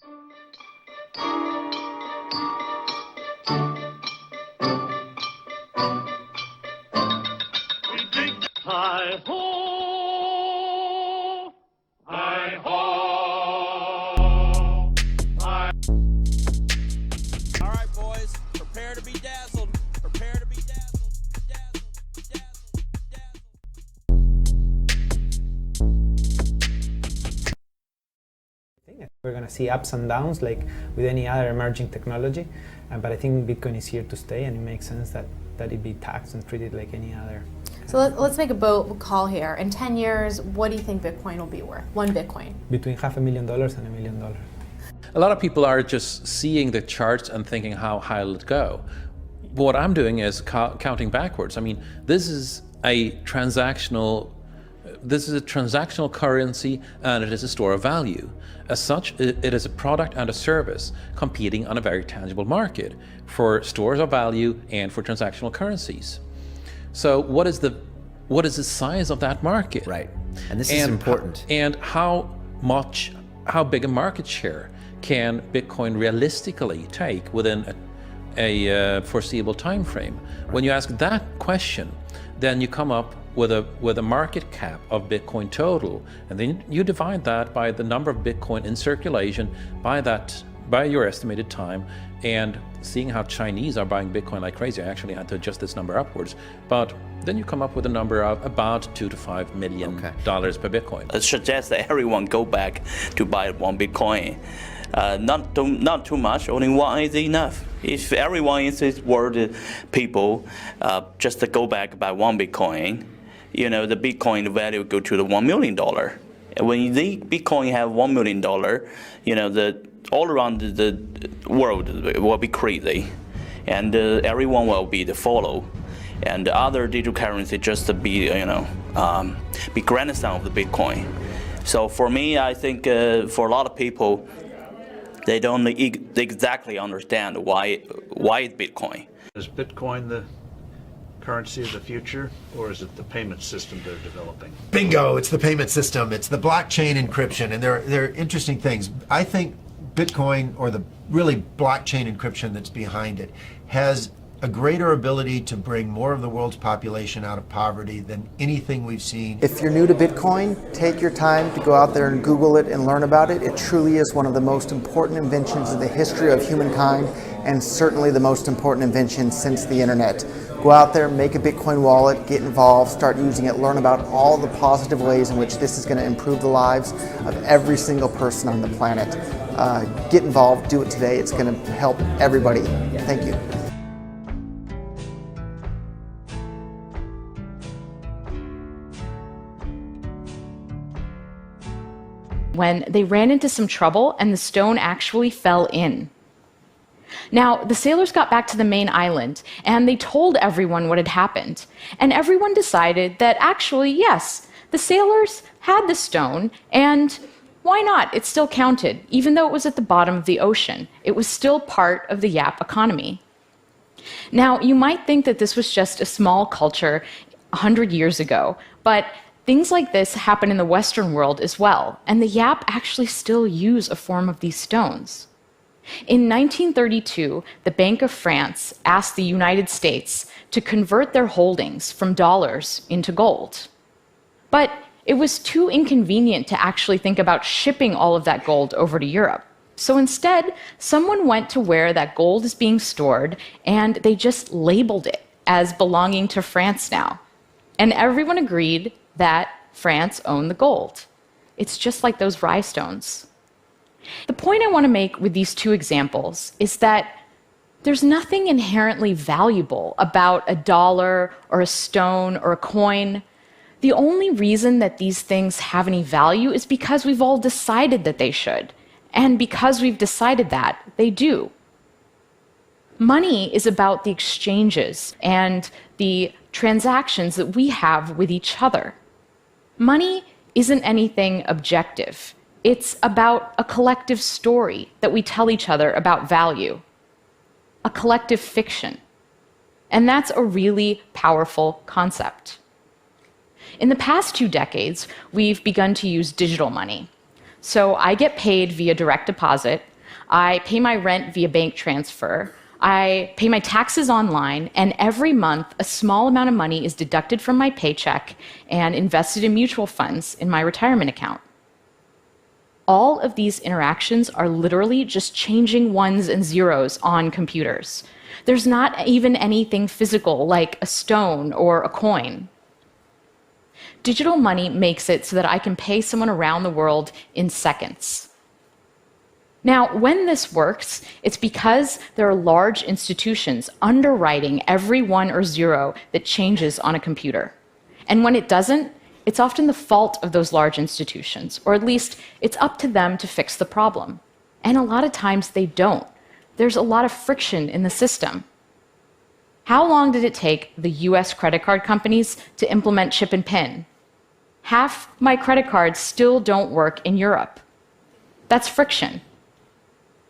Hi-ho! Hi-ho! All right, boys, prepare to be dazzled. Prepare to be dazzled. Dazzled. Dazzled. Dazzled. We're going to see ups and downs like with any other emerging technology, but I think Bitcoin is here to stay, and it makes sense that it be taxed and treated like any other. So let's make a bold call here. In 10 years, what do you think Bitcoin will be worth? One Bitcoin? Between $500,000 and $1 million. A lot of people are just seeing the charts and thinking, how high will it go? What I'm doing is counting backwards. I mean, this is a transactional currency, and it is a store of value. As such, it is a product and a service competing on a very tangible market for stores of value and for transactional currencies. So what is the size of that market? Right, and this is important. And how big a market share can Bitcoin realistically take within a foreseeable time frame? Right. When you ask that question, then you come up with a market cap of Bitcoin total, and then you divide that by the number of Bitcoin in circulation by your estimated time. And seeing how Chinese are buying Bitcoin like crazy, I actually had to adjust this number upwards, but then you come up with a number of about $2 to $5 million per Bitcoin. I suggest that everyone go back to buy one Bitcoin. Not too much, only one is enough. If everyone in this world, people, just to go back buy one Bitcoin, the Bitcoin value go to the $1 million. And when the Bitcoin have $1 million, all around the world will be crazy, and everyone will be the follow, and the other digital currency just to be grandson of the Bitcoin. So for me, I think for a lot of people, they don't exactly understand why Bitcoin. Is Bitcoin the currency of the future, or is it the payment system they're developing? Bingo! It's the payment system. It's the blockchain encryption, and they're interesting things. I think Bitcoin, or the really blockchain encryption that's behind it, has a greater ability to bring more of the world's population out of poverty than anything we've seen. If you're new to Bitcoin, take your time to go out there and Google it and learn about it. It truly is one of the most important inventions in the history of humankind, and certainly the most important invention since the internet. Go out there, make a Bitcoin wallet, get involved, start using it, learn about all the positive ways in which this is going to improve the lives of every single person on the planet. Get involved, do it today. It's going to help everybody. Thank you. When they ran into some trouble and the stone actually fell in. Now, the sailors got back to the main island and they told everyone what had happened. And everyone decided that actually, yes, the sailors had the stone, and why not? It still counted, even though it was at the bottom of the ocean. It was still part of the Yap economy. Now, you might think that this was just a small culture 100 years ago, but things like this happen in the Western world as well, and the Yap actually still use a form of these stones. In 1932, the Bank of France asked the United States to convert their holdings from dollars into gold. But it was too inconvenient to actually think about shipping all of that gold over to Europe. So instead, someone went to where that gold is being stored, and they just labeled it as belonging to France now. And everyone agreed that France owned the gold. It's just like those rhinestones. The point I want to make with these two examples is that there's nothing inherently valuable about a dollar or a stone or a coin. The only reason that these things have any value is because we've all decided that they should. And because we've decided that, they do. Money is about the exchanges and the transactions that we have with each other. Money isn't anything objective. It's about a collective story that we tell each other about value, a collective fiction. And that's a really powerful concept. In the past 2 decades, we've begun to use digital money. So I get paid via direct deposit, I pay my rent via bank transfer, I pay my taxes online, and every month a small amount of money is deducted from my paycheck and invested in mutual funds in my retirement account. All of these interactions are literally just changing ones and zeros on computers. There's not even anything physical like a stone or a coin. Digital money makes it so that I can pay someone around the world in seconds. Now, when this works, it's because there are large institutions underwriting every one or zero that changes on a computer. And when it doesn't, it's often the fault of those large institutions, or at least it's up to them to fix the problem. And a lot of times they don't. There's a lot of friction in the system. How long did it take the US credit card companies to implement chip and PIN? Half my credit cards still don't work in Europe. That's friction.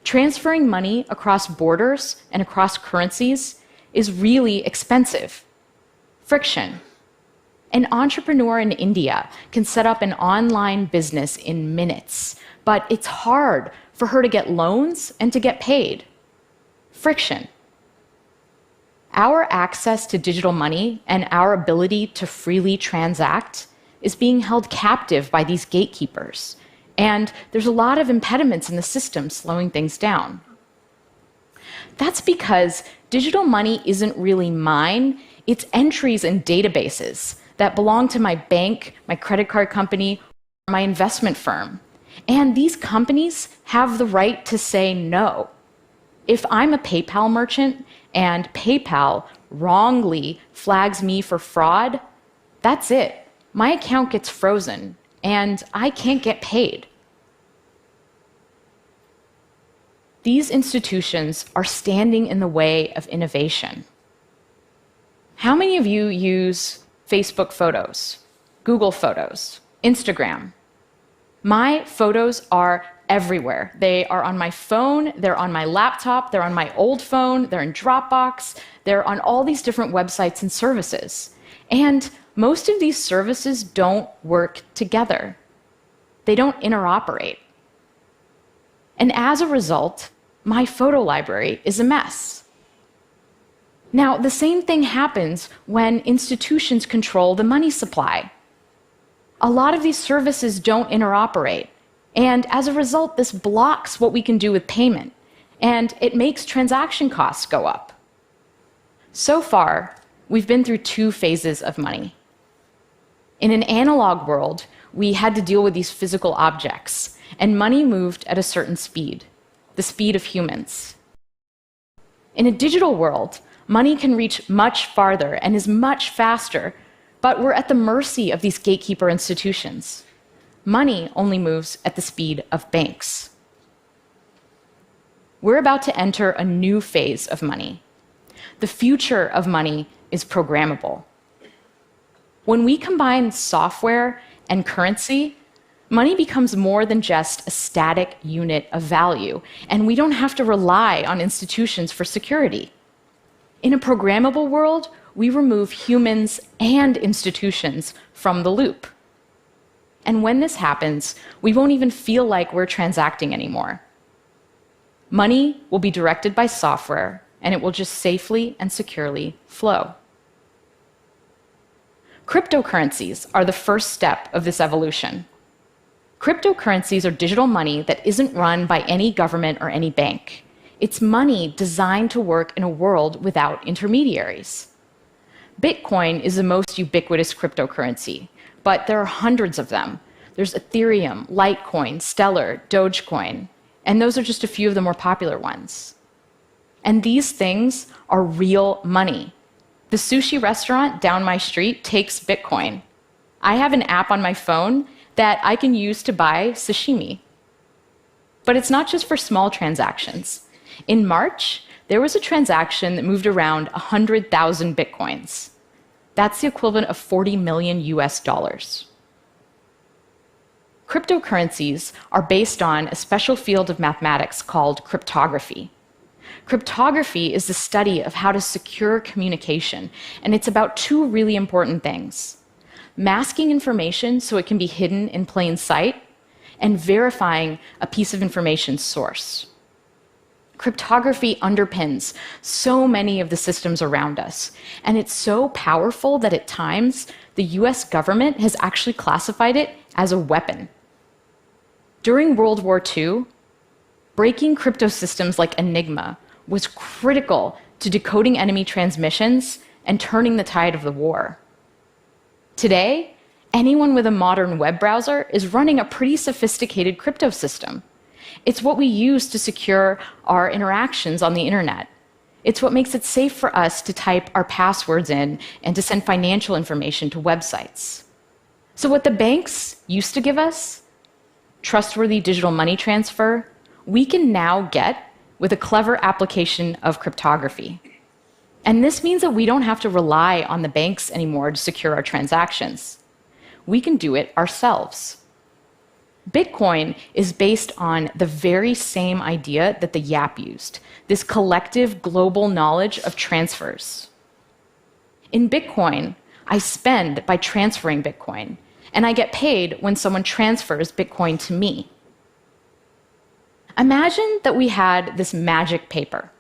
Transferring money across borders and across currencies is really expensive. Friction. An entrepreneur in India can set up an online business in minutes, but it's hard for her to get loans and to get paid. Friction. Our access to digital money and our ability to freely transact is being held captive by these gatekeepers. And there's a lot of impediments in the system slowing things down. That's because digital money isn't really mine, it's entries in databases that belong to my bank, my credit card company, or my investment firm. And these companies have the right to say no. If I'm a PayPal merchant and PayPal wrongly flags me for fraud, that's it. My account gets frozen and I can't get paid. These institutions are standing in the way of innovation. How many of you use Facebook Photos, Google Photos, Instagram? My photos are everywhere. They are on my phone, they're on my laptop, they're on my old phone, they're in Dropbox, they're on all these different websites and services. And most of these services don't work together. They don't interoperate. And as a result, my photo library is a mess. Now, the same thing happens when institutions control the money supply. A lot of these services don't interoperate. And as a result, this blocks what we can do with payment. And it makes transaction costs go up. So far, we've been through two phases of money. In an analog world, we had to deal with these physical objects, and money moved at a certain speed, the speed of humans. In a digital world, money can reach much farther and is much faster, but we're at the mercy of these gatekeeper institutions. Money only moves at the speed of banks. We're about to enter a new phase of money. The future of money is programmable. When we combine software and currency, money becomes more than just a static unit of value, and we don't have to rely on institutions for security. In a programmable world, we remove humans and institutions from the loop. And when this happens, we won't even feel like we're transacting anymore. Money will be directed by software, and it will just safely and securely flow. Cryptocurrencies are the first step of this evolution. Cryptocurrencies are digital money that isn't run by any government or any bank. It's money designed to work in a world without intermediaries. Bitcoin is the most ubiquitous cryptocurrency, but there are hundreds of them. There's Ethereum, Litecoin, Stellar, Dogecoin, and those are just a few of the more popular ones. And these things are real money. The sushi restaurant down my street takes Bitcoin. I have an app on my phone that I can use to buy sashimi. But it's not just for small transactions. In March, there was a transaction that moved around 100,000 Bitcoins. That's the equivalent of 40 million US dollars. Cryptocurrencies are based on a special field of mathematics called cryptography. Cryptography is the study of how to secure communication, and it's about two really important things: masking information so it can be hidden in plain sight, and verifying a piece of information's source. Cryptography underpins so many of the systems around us, and it's so powerful that at times the US government has actually classified it as a weapon. During World War II, breaking crypto systems like Enigma was critical to decoding enemy transmissions and turning the tide of the war. Today, anyone with a modern web browser is running a pretty sophisticated crypto system. It's what we use to secure our interactions on the internet. It's what makes it safe for us to type our passwords in and to send financial information to websites. So what the banks used to give us, trustworthy digital money transfer, we can now get with a clever application of cryptography. And this means that we don't have to rely on the banks anymore to secure our transactions. We can do it ourselves. Bitcoin is based on the very same idea that the YAP used, this collective global knowledge of transfers. In Bitcoin, I spend by transferring Bitcoin, and I get paid when someone transfers Bitcoin to me. Imagine that we had this magic paper.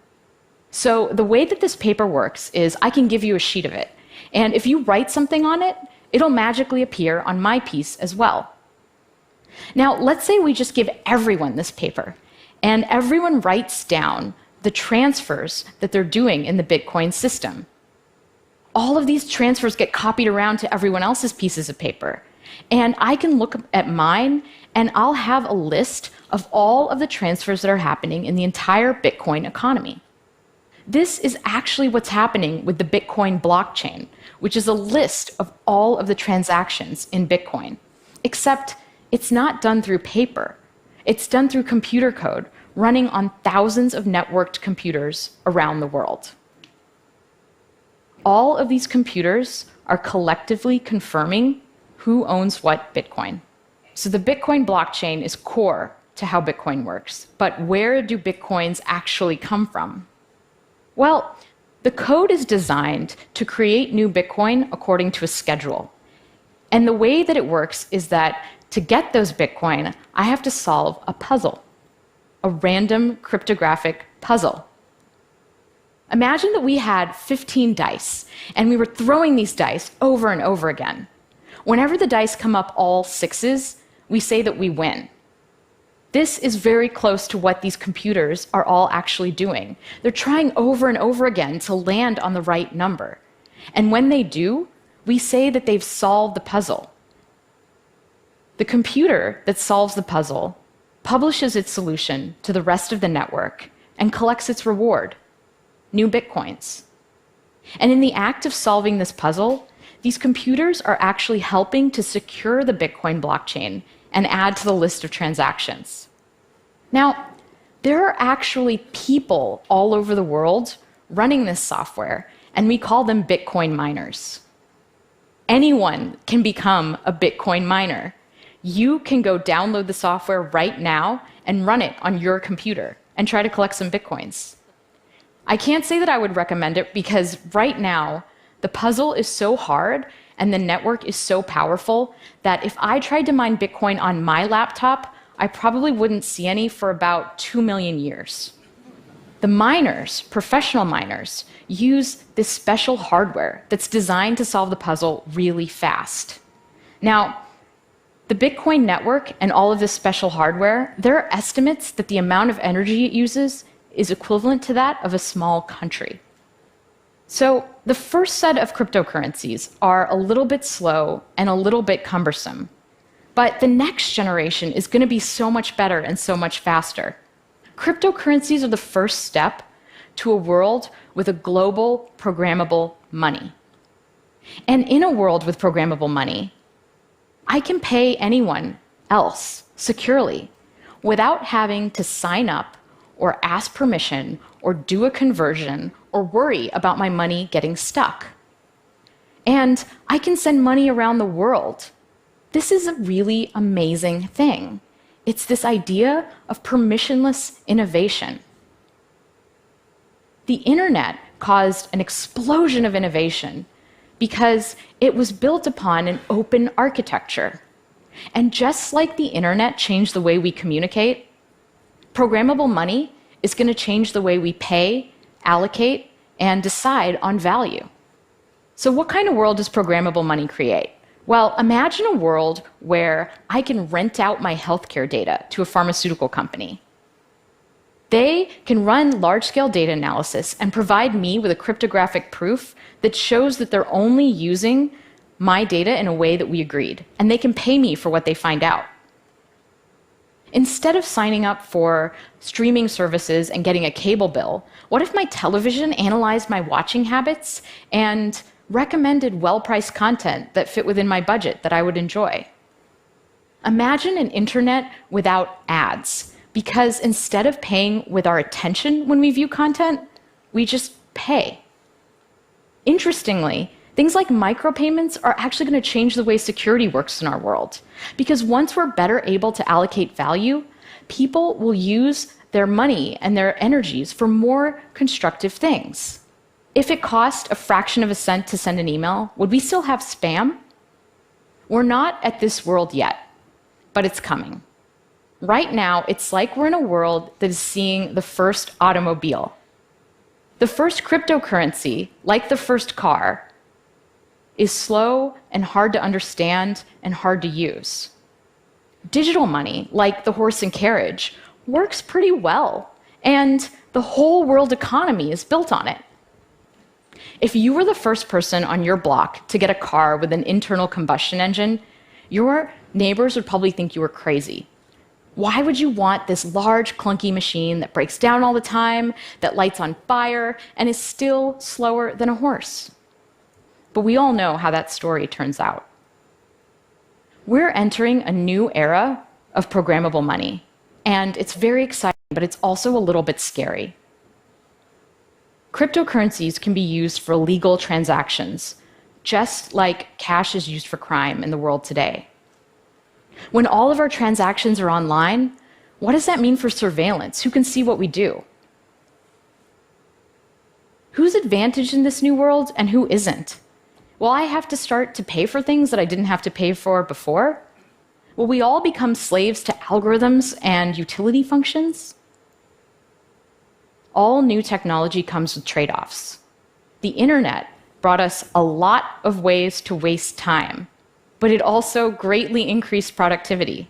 So the way that this paper works is I can give you a sheet of it, and if you write something on it, it'll magically appear on my piece as well. Now, let's say we just give everyone this paper, and everyone writes down the transfers that they're doing in the Bitcoin system. All of these transfers get copied around to everyone else's pieces of paper, and I can look at mine, and I'll have a list of all of the transfers that are happening in the entire Bitcoin economy. This is actually what's happening with the Bitcoin blockchain, which is a list of all of the transactions in Bitcoin, except it's not done through paper. It's done through computer code running on thousands of networked computers around the world. All of these computers are collectively confirming who owns what Bitcoin. So the Bitcoin blockchain is core to how Bitcoin works. But where do Bitcoins actually come from? Well, the code is designed to create new Bitcoin according to a schedule. And the way that it works is that to get those Bitcoin, I have to solve a puzzle, a random cryptographic puzzle. Imagine that we had 15 dice, and we were throwing these dice over and over again. Whenever the dice come up all sixes, we say that we win. This is very close to what these computers are all actually doing. They're trying over and over again to land on the right number. And when they do, we say that they've solved the puzzle. The computer that solves the puzzle publishes its solution to the rest of the network and collects its reward, new Bitcoins. And in the act of solving this puzzle, these computers are actually helping to secure the Bitcoin blockchain and add to the list of transactions. Now, there are actually people all over the world running this software, and we call them Bitcoin miners. Anyone can become a Bitcoin miner. You can go download the software right now and run it on your computer and try to collect some Bitcoins. I can't say that I would recommend it because right now, the puzzle is so hard and the network is so powerful that if I tried to mine Bitcoin on my laptop, I probably wouldn't see any for about 2 million years. The miners, professional miners, use this special hardware that's designed to solve the puzzle really fast. Now, the Bitcoin network and all of this special hardware, there are estimates that the amount of energy it uses is equivalent to that of a small country. So the first set of cryptocurrencies are a little bit slow and a little bit cumbersome. But the next generation is going to be so much better and so much faster. Cryptocurrencies are the first step to a world with a global programmable money. And in a world with programmable money, I can pay anyone else securely without having to sign up or ask permission or do a conversion or worry about my money getting stuck. And I can send money around the world. This is a really amazing thing. It's this idea of permissionless innovation. The internet caused an explosion of innovation because it was built upon an open architecture. And just like the internet changed the way we communicate, programmable money is going to change the way we pay, allocate, and decide on value. So what kind of world does programmable money create? Well, imagine a world where I can rent out my healthcare data to a pharmaceutical company. They can run large-scale data analysis and provide me with a cryptographic proof that shows that they're only using my data in a way that we agreed, and they can pay me for what they find out. Instead of signing up for streaming services and getting a cable bill, what if my television analyzed my watching habits and recommended well-priced content that fit within my budget that I would enjoy? Imagine an internet without ads, because instead of paying with our attention when we view content, we just pay. Interestingly, things like micropayments are actually going to change the way security works in our world. Because once we're better able to allocate value, people will use their money and their energies for more constructive things. If it cost a fraction of a cent to send an email, would we still have spam? We're not at this world yet, but it's coming. Right now, it's like we're in a world that is seeing the first automobile. The first cryptocurrency, like the first car, is slow and hard to understand and hard to use. Digital money, like the horse and carriage, works pretty well, and the whole world economy is built on it. If you were the first person on your block to get a car with an internal combustion engine, your neighbors would probably think you were crazy. Why would you want this large, clunky machine that breaks down all the time, that lights on fire, and is still slower than a horse? But we all know how that story turns out. We're entering a new era of programmable money, and it's very exciting, but it's also a little bit scary. Cryptocurrencies can be used for legal transactions, just like cash is used for crime in the world today. When all of our transactions are online, what does that mean for surveillance? Who can see what we do? Who's advantaged in this new world and who isn't? Will I have to start to pay for things that I didn't have to pay for before? Will we all become slaves to algorithms and utility functions? All new technology comes with trade-offs. The internet brought us a lot of ways to waste time, but it also greatly increased productivity.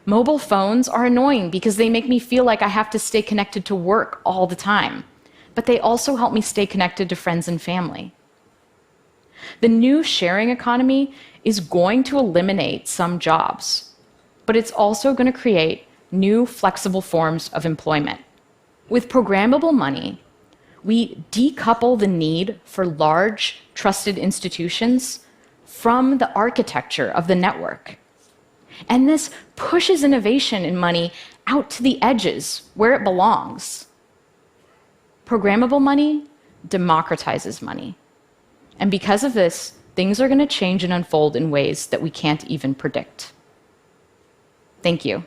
Mobile phones are annoying because they make me feel like I have to stay connected to work all the time, but they also help me stay connected to friends and family. The new sharing economy is going to eliminate some jobs, but it's also going to create new flexible forms of employment. With programmable money, we decouple the need for large, trusted institutions from the architecture of the network. And this pushes innovation in money out to the edges where it belongs. Programmable money democratizes money. And because of this, things are going to change and unfold in ways that we can't even predict. Thank you.